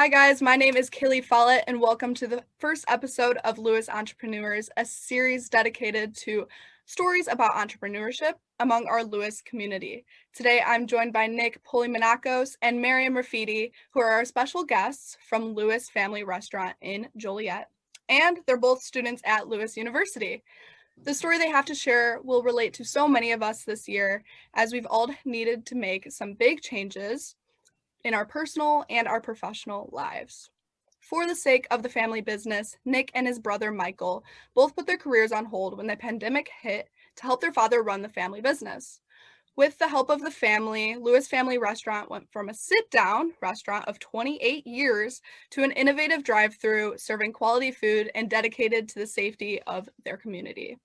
Hi guys, my name is Kaylee Follett and welcome to the first episode of Lewis Entrepreneurs, a series dedicated to stories about entrepreneurship among our Lewis community. Today I'm joined by Nick Poleminakos and Mariam Rafidi, who are our special guests from Lewis Family Restaurant in Joliet, and they're both students at Lewis University. The story they have to share will relate to so many of us this year, as we've all needed to make some big changes in our personal and our professional lives. For the sake of the family business, Nick and his brother Michael both put their careers on hold when the pandemic hit to help their father run the family business. With the help of the family, Lewis Family Restaurant went from a sit-down restaurant of 28 years to an innovative drive-through serving quality food and dedicated to the safety of their community.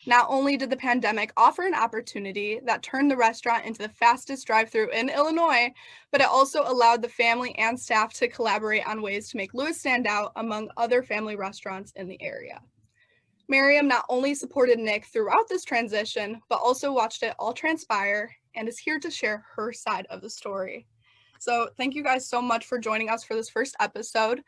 Not only did the pandemic offer an opportunity that turned the restaurant into the fastest drive-thru in Illinois, but it also allowed the family and staff to collaborate on ways to make Lewis stand out among other family restaurants in the area. Mariam not only supported Nick throughout this transition, but also watched it all transpire and is here to share her side of the story. So thank you guys so much for joining us for this first episode.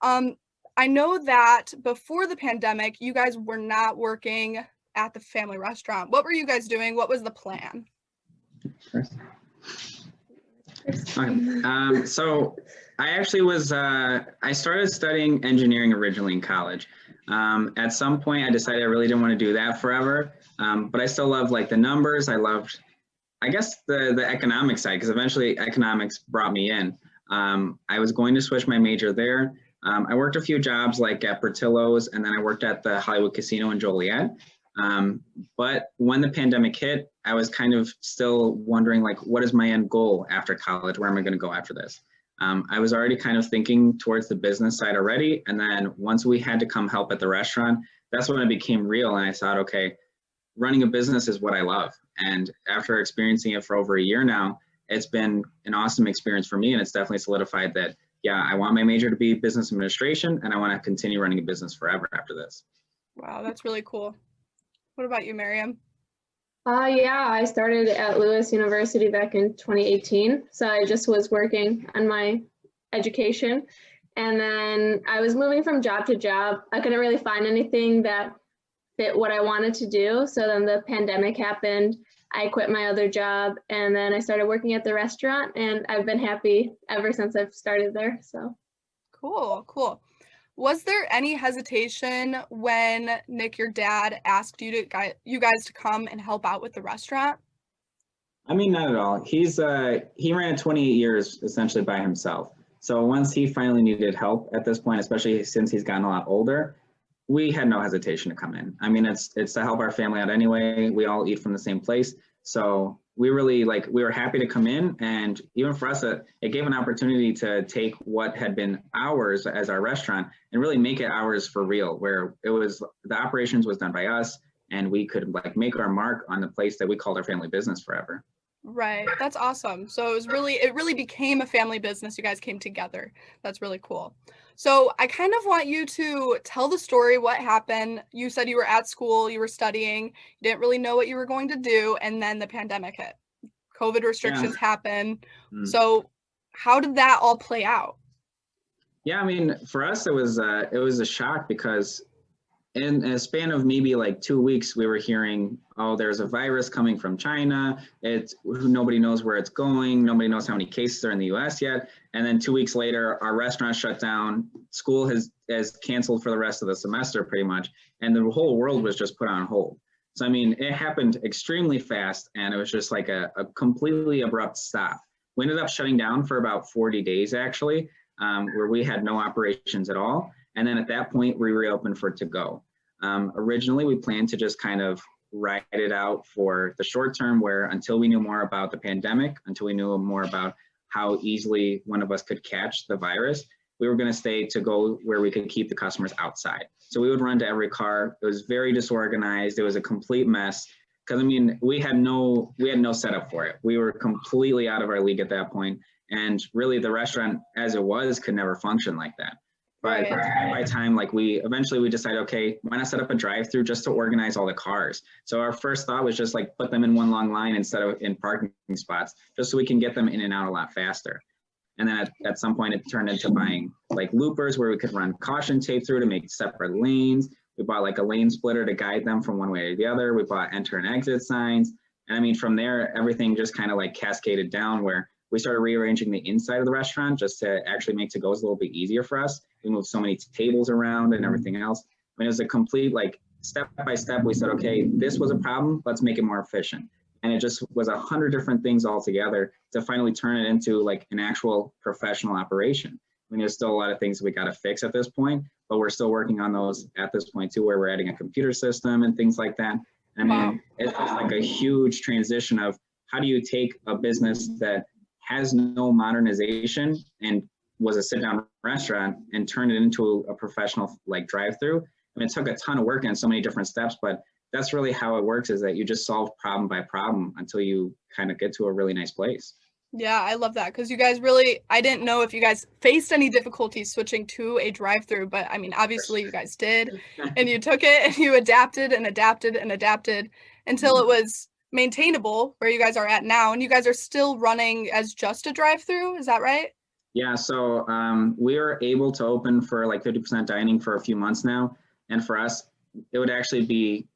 I know that before the pandemic, you guys were not working at the family restaurant. What were you guys doing? What was the plan? Okay. So I actually I started studying engineering originally in college. At some point I decided I really didn't want to do that forever, but I still loved like the numbers. I loved, I guess, the economic side, because eventually economics brought me in. I was going to switch my major there. I worked a few jobs like at Portillo's, and then I worked at the Hollywood Casino in Joliet. But when the pandemic hit, I was kind of still wondering, like, what is my end goal after college? Where am I going to go after this? I was already kind of thinking towards the business side already. And then once we had to come help at the restaurant, that's when it became real. And I thought, okay, running a business is what I love. And after experiencing it for over a year now, it's been an awesome experience for me. And it's definitely solidified that, yeah, I want my major to be business administration, and I want to continue running a business forever after this. Wow, that's really cool. What about you, Mariam? Yeah, I started at Lewis University back in 2018. So I just was working on my education, and then I was moving from job to job. I couldn't really find anything that fit what I wanted to do. So then the pandemic happened. I quit my other job, and then I started working at the restaurant, and I've been happy ever since I've started there. So cool. Was there any hesitation when Nick, your dad, asked you guys to come and help out with the restaurant? I mean, not at all. He ran 28 years essentially by himself. So once he finally needed help at this point, especially since he's gotten a lot older, we had no hesitation to come in. I mean, it's to help our family out anyway. We all eat from the same place. So we really, we were happy to come in, and even for us, it gave an opportunity to take what had been ours as our restaurant and really make it ours for real, where the operations was done by us, and we could make our mark on the place that we called our family business forever. Right, that's awesome. So it really became a family business. You guys came together. That's really cool. So I kind of want you to tell the story, what happened. You said you were at school, you were studying, you didn't really know what you were going to do, and then the pandemic hit. COVID restrictions happened. So how did that all play out? Yeah, I mean, for us, it was a shock, because in a span of maybe 2 weeks, we were hearing, oh, there's a virus coming from China. Nobody knows where it's going. Nobody knows how many cases are in the US yet. And then 2 weeks later, our restaurant shut down. School has canceled for the rest of the semester pretty much. And the whole world was just put on hold. So, I mean, it happened extremely fast, and it was just like a completely abrupt stop. We ended up shutting down for about 40 days, actually, where we had no operations at all. And then at that point, we reopened for to-go. Originally, we planned to just kind of ride it out for the short term, where until we knew more about the pandemic, until we knew more about how easily one of us could catch the virus, we were going to stay to go where we could keep the customers outside. So we would run to every car. It was very disorganized. It was a complete mess, because I mean, we had no setup for it. We were completely out of our league at that point. And really the restaurant as it was could never function like that. But by time, we eventually decided, okay, why not set up a drive-through just to organize all the cars? So our first thought was just put them in one long line instead of in parking spots, just so we can get them in and out a lot faster. And then at some point it turned into buying like loopers where we could run caution tape through to make separate lanes. We bought like a lane splitter to guide them from one way to the other. We bought enter and exit signs. And I mean, from there, everything just kind of like cascaded down where we started rearranging the inside of the restaurant just to actually make to-goes a little bit easier for us. We moved so many tables around and everything else. I mean, it was a complete like step by step. We said, okay, this was a problem. Let's make it more efficient. And it just was 100 different things all together to finally turn it into like an actual professional operation. I mean, there's still a lot of things we got to fix at this point, but we're still working on those at this point too, where we're adding a computer system and things like that. I mean, it's just like a huge transition of how do you take a business that has no modernization and was a sit-down restaurant and turn it into a professional like drive-through. I mean, it took a ton of work and so many different steps, but that's really how it works, is that you just solve problem by problem until you kind of get to a really nice place. Yeah, I love that, because you guys really, I didn't know if you guys faced any difficulties switching to a drive-through, but I mean, obviously you guys did, and you took it and you adapted and adapted and adapted until it was maintainable where you guys are at now, and you guys are still running as just a drive-through, is that right? Yeah, so we were able to open for like 50% dining for a few months now, and for us, it would actually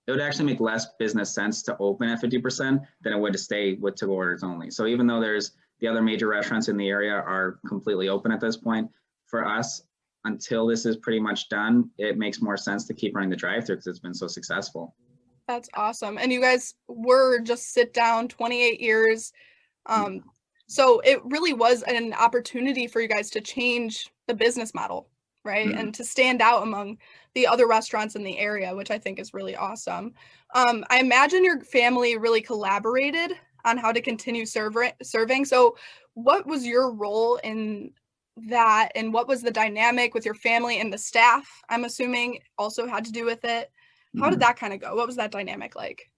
make less business sense to open at 50% than it would to stay with to-go orders only. So even though there's the other major restaurants in the area are completely open at this point, for us, until this is pretty much done, it makes more sense to keep running the drive-through because it's been so successful. That's awesome. And you guys were just sit down 28 years. So it really was an opportunity for you guys to change the business model, right? And to stand out among the other restaurants in the area, which I think is really awesome. I imagine your family really collaborated on how to continue serving. So what was your role in that, and what was the dynamic with your family and the staff? I'm assuming also had to do with it. How did that kind of go? What was that dynamic like?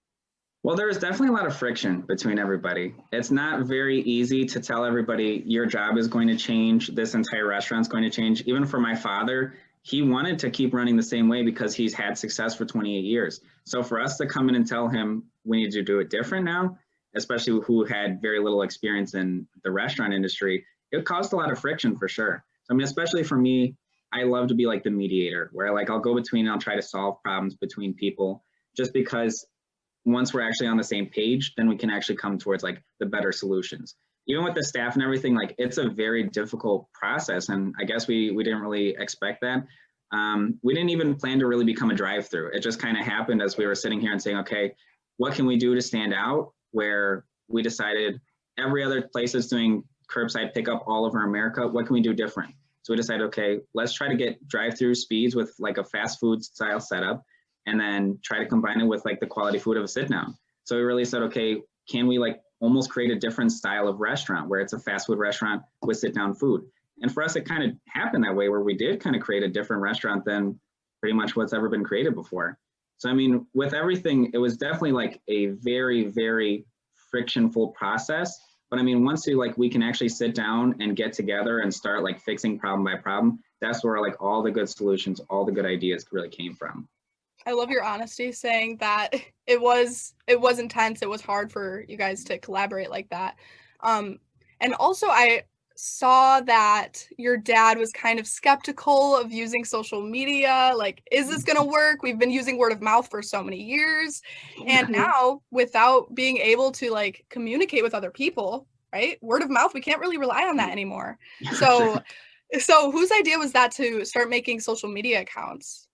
Well, there was definitely a lot of friction between everybody. It's not very easy to tell everybody your job is going to change, this entire restaurant's going to change. Even for my father, he wanted to keep running the same way because he's had success for 28 years. So for us to come in and tell him we need to do it different now, especially who had very little experience in the restaurant industry, it caused a lot of friction for sure. So, I mean, especially for me, I love to be like the mediator where like I'll go between and I'll try to solve problems between people, just because once we're actually on the same page, then we can actually come towards like the better solutions. Even with the staff and everything, like it's a very difficult process. And I guess we didn't really expect that. We didn't even plan to really become a drive-through. It just kind of happened as we were sitting here and saying, okay, what can we do to stand out? Where we decided every other place is doing curbside pickup all over America. What can we do different? So we decided, okay, let's try to get drive-through speeds with like a fast food style setup, and then try to combine it with like the quality food of a sit down. So we really said, okay, can we like almost create a different style of restaurant where it's a fast food restaurant with sit down food? And for us, it kind of happened that way where we did kind of create a different restaurant than pretty much what's ever been created before. So, I mean, with everything, it was definitely like a very, very frictionful process. But I mean, once we can actually sit down and get together and start like fixing problem by problem, that's where like all the good solutions, all the good ideas really came from. I love your honesty saying that it was intense. It was hard for you guys to collaborate like that. And also I saw that your dad was kind of skeptical of using social media. Like, is this going to work? We've been using word of mouth for so many years. And now without being able to like communicate with other people, right? Word of mouth, we can't really rely on that anymore. So whose idea was that to start making social media accounts?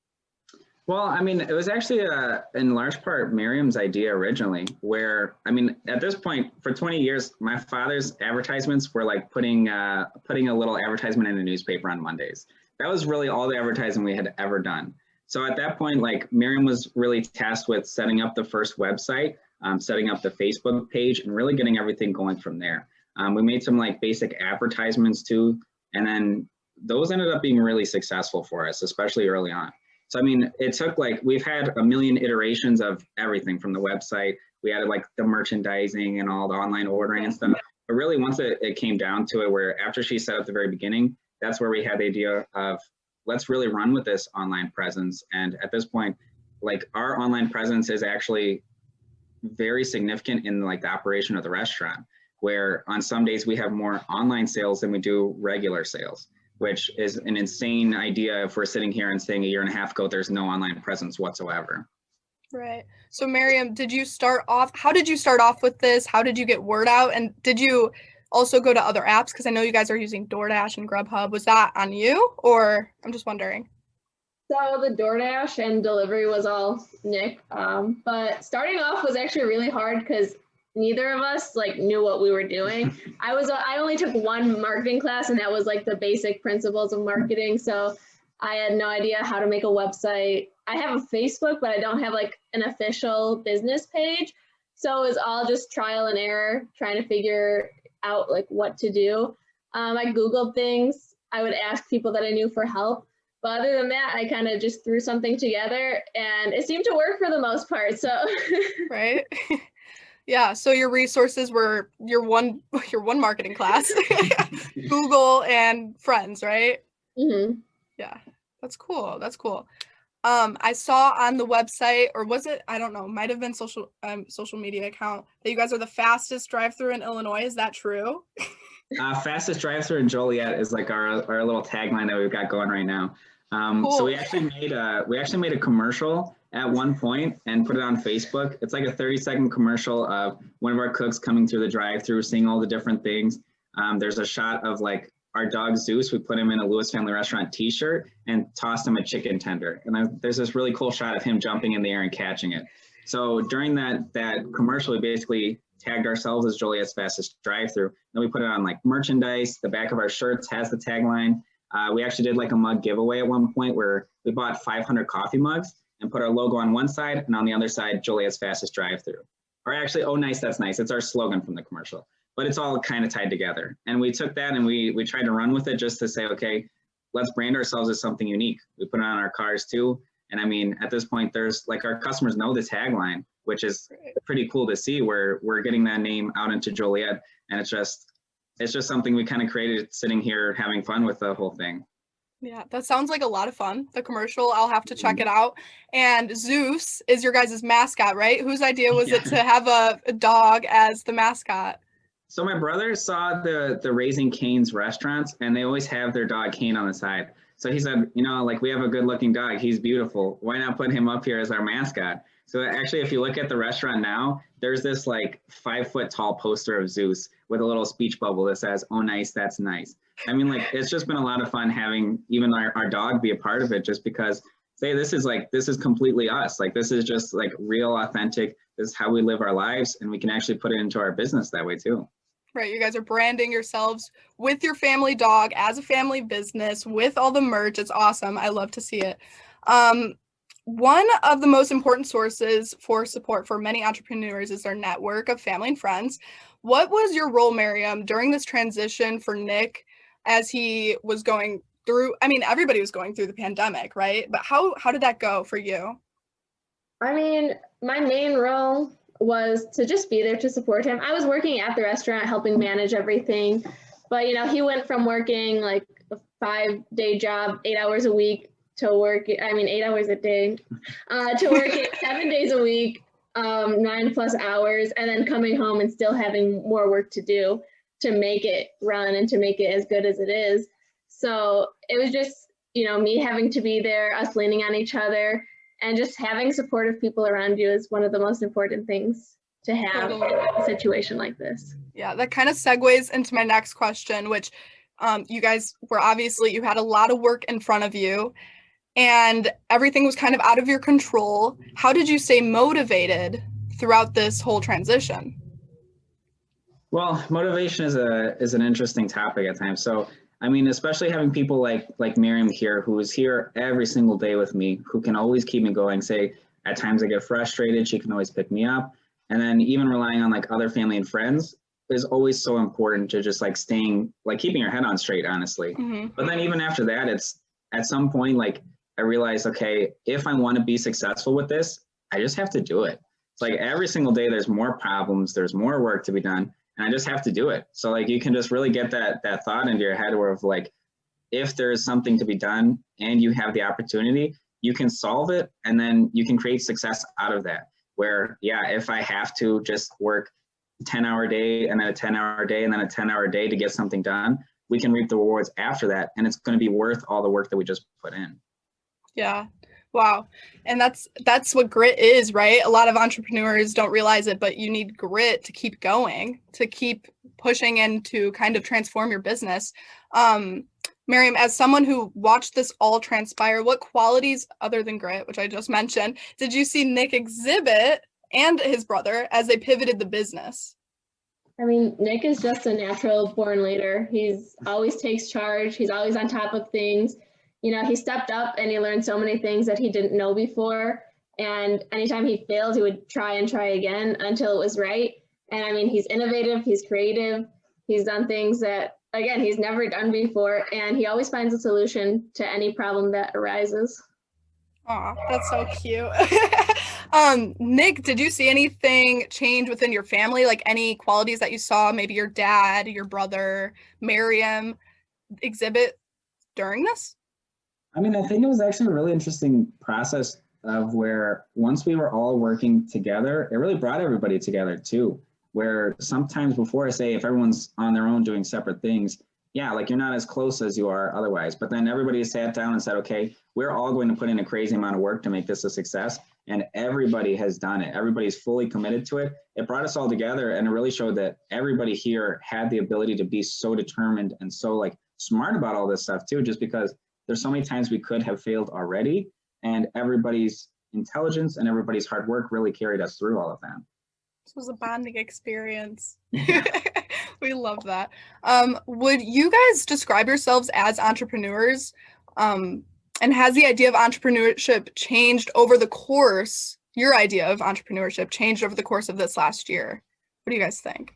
Well, I mean, it was actually in large part Mariam's idea originally, where, I mean, at this point for 20 years, my father's advertisements were like putting a little advertisement in a newspaper on Mondays. That was really all the advertising we had ever done. So at that point, like Mariam was really tasked with setting up the first website, setting up the Facebook page, and really getting everything going from there. We made some like basic advertisements too, and then those ended up being really successful for us, especially early on. So, I mean, it took like, we've had a million iterations of everything from the website. We added like the merchandising and all the online ordering and stuff. But really, once it came down to it, where after she set up the very beginning, that's where we had the idea of, let's really run with this online presence. And at this point, like our online presence is actually very significant in like the operation of the restaurant. where on some days we have more online sales than we do regular sales, which is an insane idea if we're sitting here and saying a year and a half ago there's no online presence whatsoever. Right. So Mariam, how did you start off with this? How did you get word out? And did you also go to other apps? Because I know you guys are using DoorDash and Grubhub. Was that on you, or I'm just wondering? So the DoorDash and delivery was all Nick, but starting off was actually really hard because neither of us like knew what we were doing. I only took one marketing class, and that was like the basic principles of marketing. So I had no idea how to make a website. I have a Facebook, but I don't have like an official business page. So it was all just trial and error, trying to figure out like what to do. I Googled things. I would ask people that I knew for help. But other than that, I kind of just threw something together, and it seemed to work for the most part. So right. Yeah. So your resources were your one marketing class, Google and friends, right? Mm-hmm. Yeah. That's cool. That's cool. I saw on the website, or was it, I don't know, might have been social media account, that you guys are the fastest drive-through in Illinois. Is that true? Fastest drive-through in Joliet is like our little tagline that we've got going right now. Cool. So we actually made a commercial at one point and put it on Facebook. It's like a 30-second commercial of one of our cooks coming through the drive-through, seeing all the different things. There's a shot of like our dog Zeus. We put him in a Lewis Family Restaurant t-shirt and tossed him a chicken tender. And there's this really cool shot of him jumping in the air and catching it. So during that commercial, we basically tagged ourselves as Joliet's fastest drive-through. Then we put it on like merchandise. The back of our shirts has the tagline. We actually did like a mug giveaway at one point where we bought 500 coffee mugs and put our logo on one side, and on the other side, Joliet's fastest drive-through. Or actually, oh, nice, that's nice. It's our slogan from the commercial, but it's all kind of tied together. And we took that and we tried to run with it just to say, okay, let's brand ourselves as something unique. We put it on our cars too. And I mean, at this point, there's like our customers know the tagline, which is pretty cool to see where we're getting that name out into Joliet. And it's just something we kind of created sitting here having fun with the whole thing. Yeah, that sounds like a lot of fun. The commercial, I'll have to check it out. And Zeus is your guys' mascot, right? Whose idea was it to have a dog as the mascot? So my brother saw the Raising Cane's restaurants, and they always have their dog Cane on the side. So he said, like we have a good looking dog. He's beautiful. Why not put him up here as our mascot? So actually, if you look at the restaurant now, there's this like 5 foot tall poster of Zeus with a little speech bubble that says, "Oh, nice, that's nice." I mean, like, it's just been a lot of fun having even our dog be a part of it, just because this is completely us. Like, this is just like real, authentic. This is how we live our lives, and we can actually put it into our business that way too. Right. You guys are branding yourselves with your family dog as a family business with all the merch. It's awesome. I love to see it. One of the most important sources for support for many entrepreneurs is their network of family and friends. What was your role, Mariam, during this transition for Nick as he was going through? I mean, everybody was going through the pandemic, right? But how did that go for you? I mean, my main role was to just be there to support him. I was working at the restaurant, helping manage everything. But, he went from working like a 5-day job, 8 hours a week, to work, 8 hours a day, to working 7 days a week, 9+ hours, and then coming home and still having more work to do to make it run and to make it as good as it is. So it was just, me having to be there, us leaning on each other, and just having supportive people around you is one of the most important things to have in a situation like this. Yeah, that kind of segues into my next question, which you guys were you had a lot of work in front of you and everything was kind of out of your control. How did you stay motivated throughout this whole transition? Well, motivation is an interesting topic at times. So, I mean, especially having people like Mariam here, who is here every single day with me, who can always keep me going. Say, at times I get frustrated, she can always pick me up. And then even relying on like other family and friends is always so important to just like keeping your head on straight, honestly. Mm-hmm. But then even after that, it's at some point, like I realized, okay, if I want to be successful with this, I just have to do it. It's like every single day there's more problems, there's more work to be done, and I just have to do it. So like you can just really get that thought into your head where of like, if there is something to be done and you have the opportunity, you can solve it and then you can create success out of that. Where, yeah, if I have to just work 10-hour day and then a 10-hour day and then a 10-hour day to get something done, we can reap the rewards after that. And it's going to be worth all the work that we just put in. Yeah. Wow. And that's what grit is, right? A lot of entrepreneurs don't realize it, but you need grit to keep going, to keep pushing and to kind of transform your business. Mariam, as someone who watched this all transpire, what qualities other than grit, which I just mentioned, did you see Nick exhibit and his brother as they pivoted the business? I mean, Nick is just a natural born leader. He's always takes charge. He's always on top of things. You know, he stepped up and he learned so many things that he didn't know before. And anytime he failed, he would try and try again until it was right. And I mean, he's innovative, he's creative, he's done things that, again, he's never done before. And he always finds a solution to any problem that arises. Aw, that's so cute. Nick, did you see anything change within your family? Like any qualities that you saw maybe your dad, your brother, Mariam exhibit during this? I mean, I think it was actually a really interesting process of where once we were all working together, it really brought everybody together too. Where sometimes before, I say, if everyone's on their own doing separate things, yeah, like you're not as close as you are otherwise. But then everybody sat down and said, okay, we're all going to put in a crazy amount of work to make this a success. And everybody has done it. Everybody's fully committed to it. It brought us all together, and it really showed that everybody here had the ability to be so determined and so like smart about all this stuff too, just because there's so many times we could have failed already, and everybody's intelligence and everybody's hard work really carried us through all of that. This was a bonding experience. We love that. Would you guys describe yourselves as entrepreneurs? And has the idea of entrepreneurship changed over the course, your idea of entrepreneurship changed over the course of this last year? What do you guys think?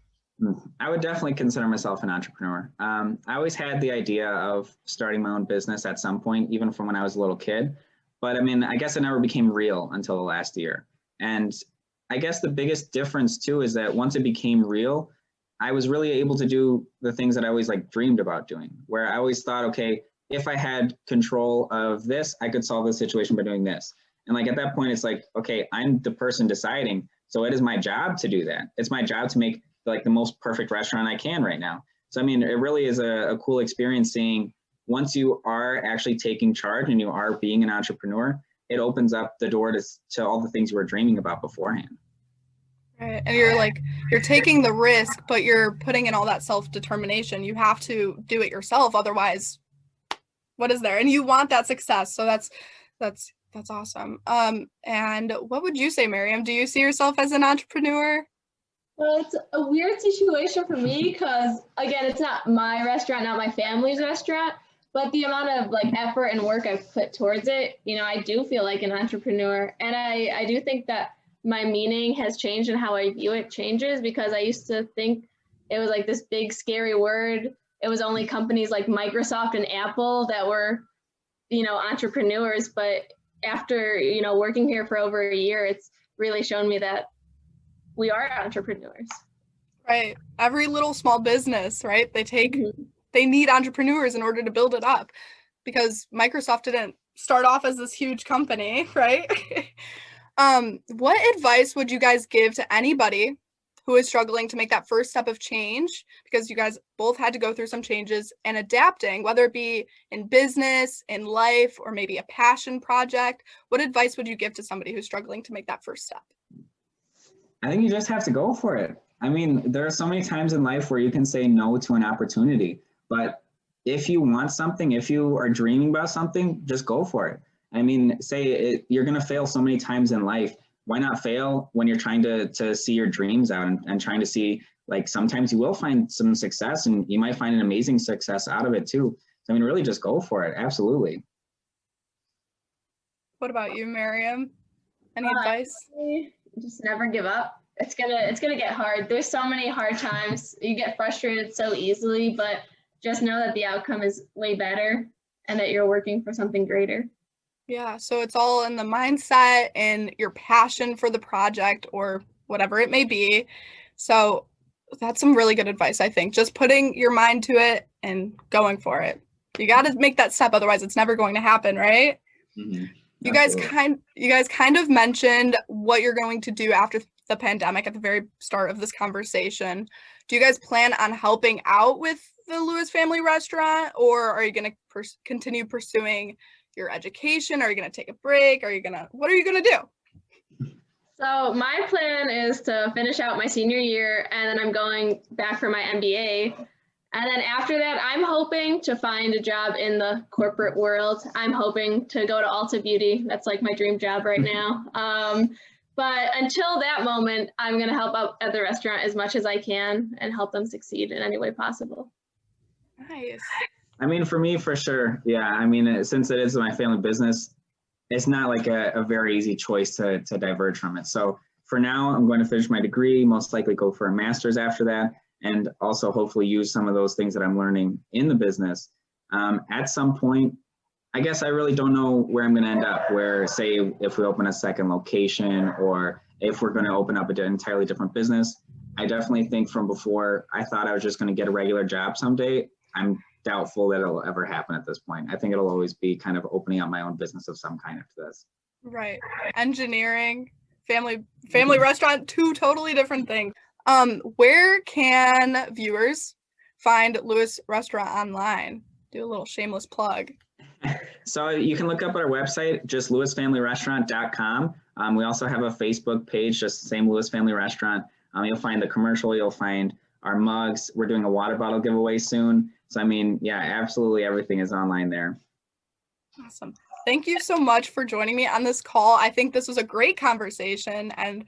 I would definitely consider myself an entrepreneur. I always had the idea of starting my own business at some point, even from when I was a little kid. But I mean, I guess it never became real until the last year. And I guess the biggest difference too is that once it became real, I was really able to do the things that I always like dreamed about doing, where I always thought, okay, if I had control of this, I could solve the situation by doing this. And like at that point, it's like, okay, I'm the person deciding. So it is my job to do that. It's my job to make like the most perfect restaurant I can right now. So, I mean, it really is a cool experience seeing once you are actually taking charge and you are being an entrepreneur, it opens up the door to all the things you were dreaming about beforehand. Right. And you're taking the risk, but you're putting in all that self-determination. You have to do it yourself. Otherwise, what is there? And you want that success. So that's awesome. And what would you say, Mariam? Do you see yourself as an entrepreneur? Well, it's a weird situation for me because, again, it's not my restaurant, not my family's restaurant, but the amount of like effort and work I've put towards it, you know, I do feel like an entrepreneur. And I do think that my meaning has changed and how I view it changes, because I used to think it was like this big, scary word. It was only companies like Microsoft and Apple that were, you know, entrepreneurs. But after, you know, working here for over a year, it's really shown me that we are entrepreneurs. Right. Every little small business, right? They need entrepreneurs in order to build it up, because Microsoft didn't start off as this huge company, right? What advice would you guys give to anybody who is struggling to make that first step of change? Because you guys both had to go through some changes and adapting, whether it be in business, in life, or maybe a passion project. What advice would you give to somebody who's struggling to make that first step? I think you just have to go for it. I mean, there are so many times in life where you can say no to an opportunity, but if you want something, if you are dreaming about something, just go for it. I mean, you're going to fail so many times in life. Why not fail when you're trying to see your dreams out and trying to see, like, sometimes you will find some success and you might find an amazing success out of it too. So, I mean, really just go for it. Absolutely. What about you, Mariam? Any advice? Just never give up. It's gonna get hard. There's so many hard times. You get frustrated so easily, but just know that the outcome is way better and that you're working for something greater. Yeah, so it's all in the mindset and your passion for the project or whatever it may be. So that's some really good advice, I think. Just putting your mind to it and going for it. You got to make that step, otherwise it's never going to happen, right? Mm-hmm. You guys kind of mentioned what you're going to do after the pandemic at the very start of this conversation. Do you guys plan on helping out with the Lewis Family Restaurant, or are you going to continue pursuing your education? Are you going to take a break? What are you going to do? So my plan is to finish out my senior year, and then I'm going back for my MBA. And then after that, I'm hoping to find a job in the corporate world. I'm hoping to go to Ulta Beauty. That's like my dream job right now. But until that moment, I'm going to help out at the restaurant as much as I can and help them succeed in any way possible. Nice. I mean, for me, for sure. Yeah. I mean, since it is my family business, it's not like a very easy choice to diverge from it. So for now, I'm going to finish my degree, most likely go for a master's after that, and also hopefully use some of those things that I'm learning in the business. At some point, I guess I really don't know where I'm going to end up, where say if we open a second location or if we're going to open up an entirely different business. I definitely think from before, I thought I was just going to get a regular job someday. I'm doubtful that it'll ever happen at this point. I think it'll always be kind of opening up my own business of some kind after this. Right. Engineering, family restaurant, two totally different things. Where can viewers find Lewis Restaurant online? Do a little shameless plug. So you can look up our website, just lewisfamilyrestaurant.com. We also have a Facebook page, just the same Lewis Family Restaurant. You'll find the commercial, you'll find our mugs. We're doing a water bottle giveaway soon. So, I mean, yeah, absolutely everything is online there. Awesome. Thank you so much for joining me on this call. I think this was a great conversation and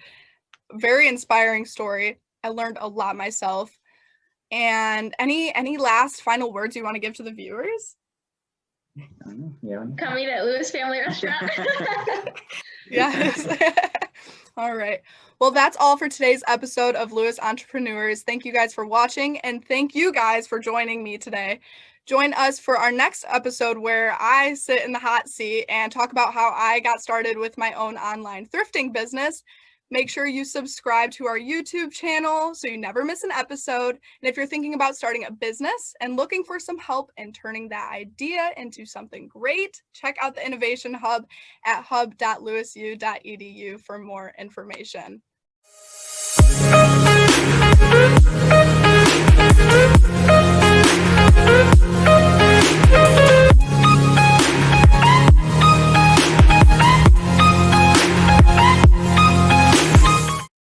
very inspiring story. I learned a lot myself. And any last final words you want to give to the viewers? Yeah. Come eat at Lewis Family Restaurant. Yes. All right. Well, that's all for today's episode of Lewis Entrepreneurs. Thank you guys for watching, and thank you guys for joining me today. Join us for our next episode where I sit in the hot seat and talk about how I got started with my own online thrifting business. Make sure you subscribe to our YouTube channel so you never miss an episode. And if you're thinking about starting a business and looking for some help in turning that idea into something great, check out the Innovation Hub at hub.lewisu.edu for more information.